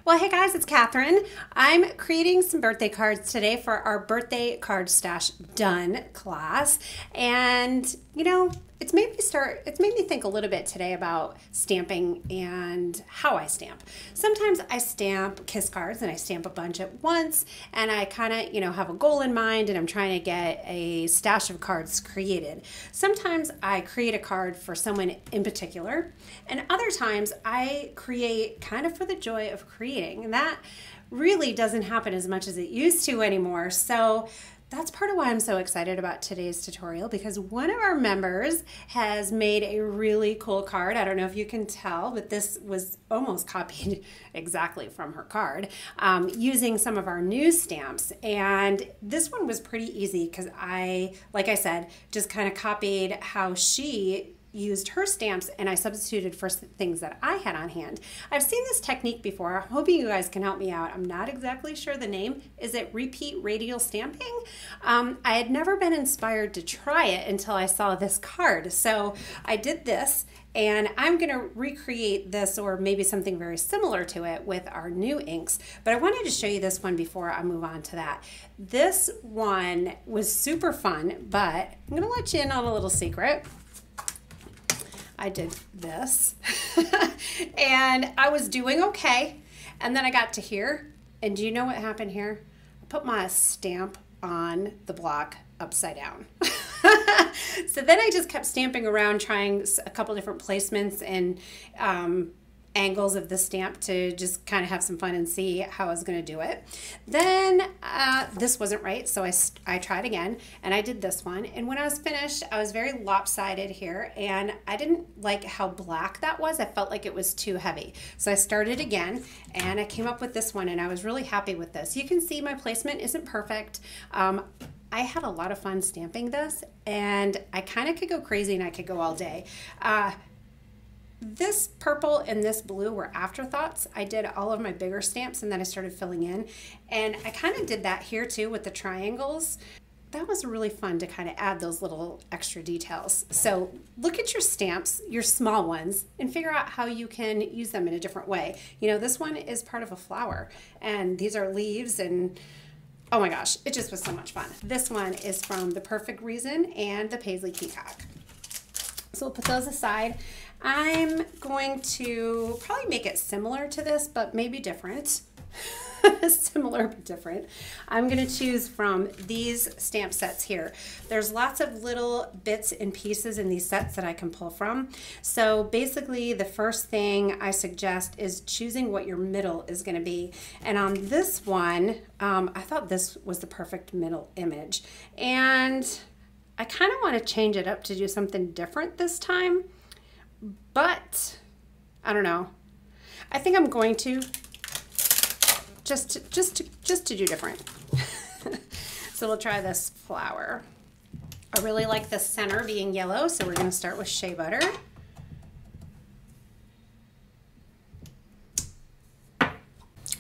Well, hey guys, it's Catherine. I'm creating some birthday cards today for our Birthday Card Stash Done class. And, it's made me think a little bit today about stamping and how I stamp. Sometimes I stamp kiss cards and I stamp a bunch at once, and I kind of, have a goal in mind and I'm trying to get a stash of cards created. Sometimes I create a card for someone in particular, and other times I create kind of for the joy of creating, and that really doesn't happen as much as it used to anymore. So that's part of why I'm so excited about today's tutorial, because one of our members has made a really cool card. I don't know if you can tell, but this was almost copied exactly from her card, using some of our new stamps. And this one was pretty easy because like I said, just kind of copied how she used her stamps, and I substituted for things that I had on hand. I've seen this technique before. I'm hoping you guys can help me out. I'm not exactly sure the name. Is it repeat radial stamping? I had never been inspired to try it until I saw this card. So I did this, and I'm gonna recreate this or maybe something very similar to it with our new inks. But I wanted to show you this one before I move on to that. This one was super fun, but I'm gonna let you in on a little secret. I did this and I was doing okay, and then I got to here, and do you know what happened here? I put my stamp on the block upside down. So then I just kept stamping around, trying a couple different placements and angles of the stamp to just kind of have some fun and see how I was going to do it. Then this wasn't right, so I tried again, and I did this one. And when I was finished, I was very lopsided here, and I didn't like how black that was. I felt like it was too heavy. So I started again, and I came up with this one, and I was really happy with this. You can see my placement isn't perfect. I had a lot of fun stamping this, and I kind of could go crazy, and I could go all day. This purple and this blue were afterthoughts. I did all of my bigger stamps, and then I started filling in. And I kind of did that here too with the triangles. That was really fun to kind of add those little extra details. So look at your stamps, your small ones, and figure out how you can use them in a different way. This one is part of a flower, and these are leaves, and oh my gosh, it just was so much fun. This one is from The Perfect Reason and the Paisley Peacock. So we'll put those aside. I'm going to probably make it similar to this, but maybe different. Similar but different. I'm going to choose from these stamp sets here. There's lots of little bits and pieces in these sets that I can pull from. So basically the first thing I suggest is choosing what your middle is going to be. And on this one, I thought this was the perfect middle image. And I kind of want to change it up to do something different this time. But I don't know. I think I'm going to just to do different. So we'll try this flower. I really like the center being yellow, so we're going to start with shea butter.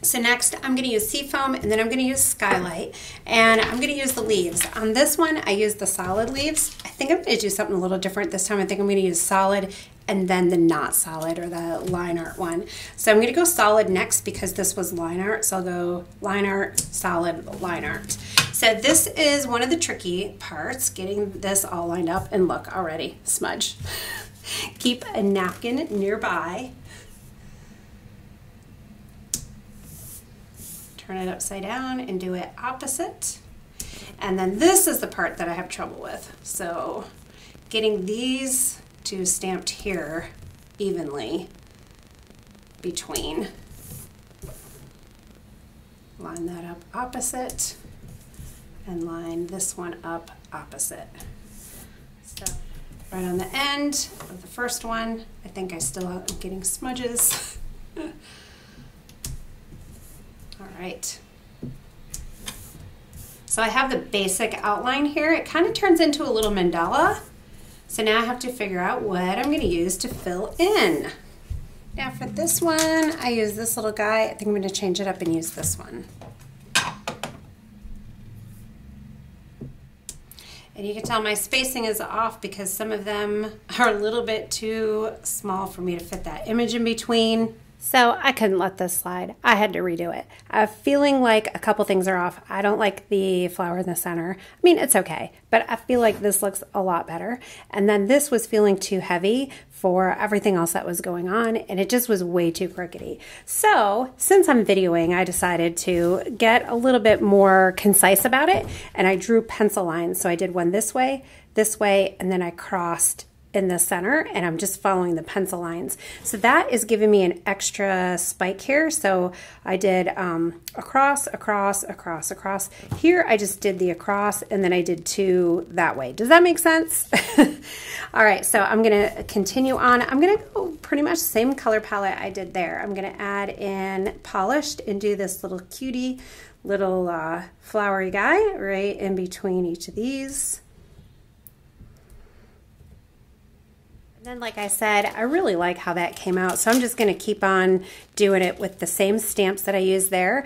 So next I'm going to use seafoam, and then I'm going to use skylight, and I'm going to use the leaves. On this one I use the solid leaves. I think I'm going to do something a little different this time. I think I'm going to use solid and then the not solid, or the line art one. So I'm going to go solid next because this was line art. So I'll go line art, solid, line art. So this is one of the tricky parts, getting this all lined up, and look, already smudge. Keep a napkin nearby. Turn it upside down and do it opposite. And then this is the part that I have trouble with. So getting these two stamped here evenly between. Line that up opposite and line this one up opposite. So right on the end of the first one, I think I still am getting smudges. All right. So I have the basic outline here. It kind of turns into a little mandala. So now I have to figure out what I'm going to use to fill in. Now for this one, I use this little guy. I think I'm going to change it up and use this one. And you can tell my spacing is off because some of them are a little bit too small for me to fit that image in between. So I couldn't let this slide. I had to redo it. I'm feeling like a couple things are off. I don't like the flower in the center. I mean, it's okay, but I feel like this looks a lot better. And then this was feeling too heavy for everything else that was going on, and it just was way too crookedy. So since I'm videoing, I decided to get a little bit more concise about it, and I drew pencil lines. So I did one this way, and then I crossed in the center, and I'm just following the pencil lines. So that is giving me an extra spike here. So I did across. Here I just did the across, and then I did two that way. Does that make sense? All right, so I'm gonna continue on. I'm gonna go pretty much the same color palette I did there. I'm gonna add in polished and do this little cutie little flowery guy right in between each of these. And then, like I said, I really like how that came out, so I'm just going to keep on doing it with the same stamps that I used there,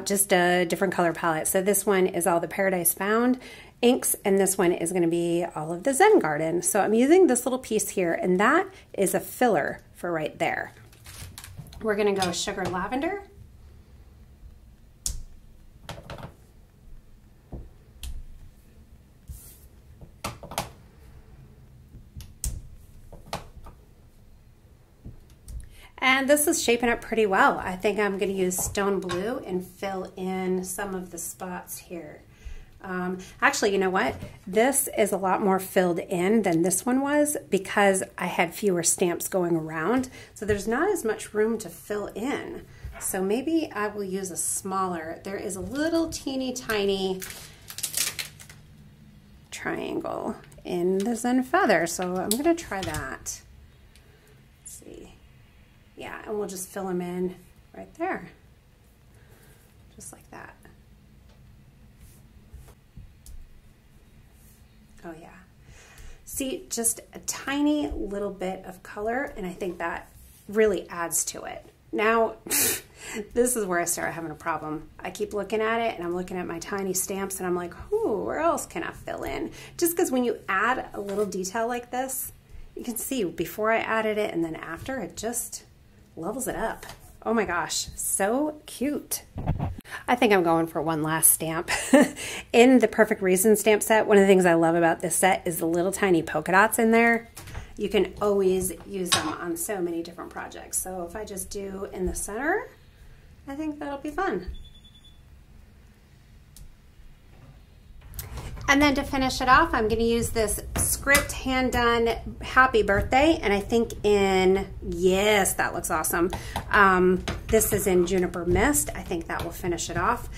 just a different color palette. So this one is all the Paradise Found inks, and this one is going to be all of the Zen Garden. So I'm using this little piece here, and that is a filler for right there. We're going to go Sugar Lavender. And this is shaping up pretty well. I think I'm going to use Stone Blue and fill in some of the spots here. Actually, you know what? This is a lot more filled in than this one was because I had fewer stamps going around. So there's not as much room to fill in. So maybe I will use a smaller. There is a little teeny tiny triangle in the Zen Feather. So I'm going to try that. Let's see. Yeah, and we'll just fill them in right there, just like that. Oh yeah. See, just a tiny little bit of color, and I think that really adds to it. Now, this is where I start having a problem. I keep looking at it, and I'm looking at my tiny stamps, and I'm like, ooh, where else can I fill in? Just because when you add a little detail like this, you can see before I added it and then after, it just levels it up. Oh my gosh, so cute. I think I'm going for one last stamp. In the Perfect Reason stamp set, one of the things I love about this set is the little tiny polka dots in there. You can always use them on so many different projects. So if I just do in the center, I think that'll be fun. And then to finish it off, I'm going to use this script hand done Happy Birthday, and I think in, yes, that looks awesome. This is in Juniper Mist. I think that will finish it off.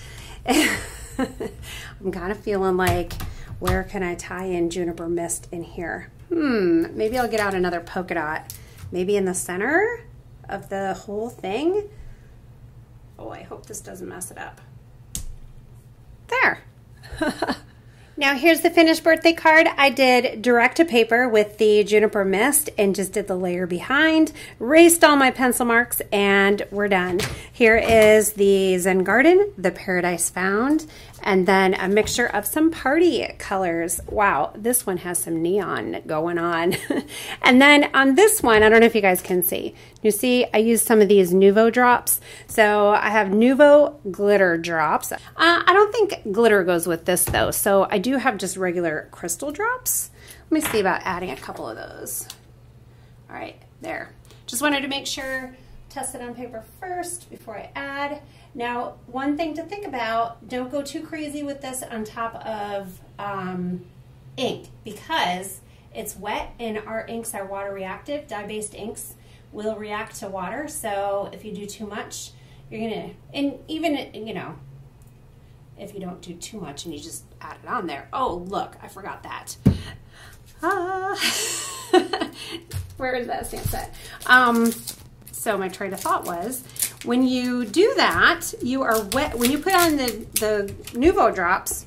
I'm kind of feeling like, where can I tie in Juniper Mist in here? Maybe I'll get out another polka dot. Maybe in the center of the whole thing. Oh, I hope this doesn't mess it up. There. Now here's the finished birthday card. I did direct to paper with the Juniper Mist and just did the layer behind, erased all my pencil marks, and we're done. Here is the Zen Garden, the Paradise Found, and then a mixture of some party colors. Wow, this one has some neon going on. And then on this one, I don't know if you guys can see. You see, I used some of these Nuvo drops. So I have Nuvo glitter drops. I don't think glitter goes with this though. So I do have just regular crystal drops. Let me see about adding a couple of those. All right, there. Just wanted to make sure, test it on paper first before I add. Now, one thing to think about, don't go too crazy with this on top of ink because it's wet and our inks are water reactive. Dye-based inks will react to water, so if you do too much, you're gonna, and even, you know, if you don't do too much and you just add it on there. Oh, look, I forgot that. Where is that stamp set? So my train of thought was, when you do that, you are wet. When you put on the Nuvo drops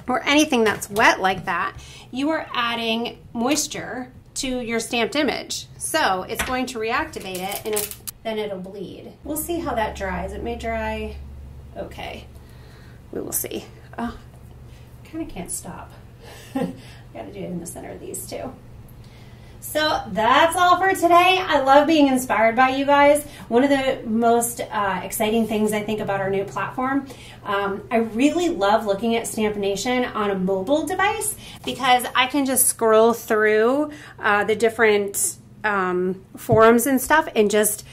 or anything that's wet like that, you are adding moisture to your stamped image. So it's going to reactivate it, and then it'll bleed. We'll see how that dries. It may dry okay. We will see. Oh, I kind of can't stop. Got to do it in the center of these two. So that's all for today. I love being inspired by you guys. One of the most exciting things I think about our new platform, I really love looking at StampNation on a mobile device because I can just scroll through the different forums and stuff and just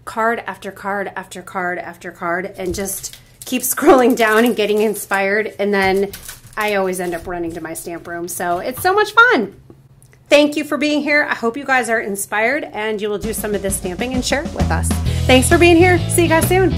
card after card after card after card and just keep scrolling down and getting inspired, and then I always end up running to my stamp room. So it's so much fun. Thank you for being here. I hope you guys are inspired and you will do some of this stamping and share it with us. Thanks for being here. See you guys soon.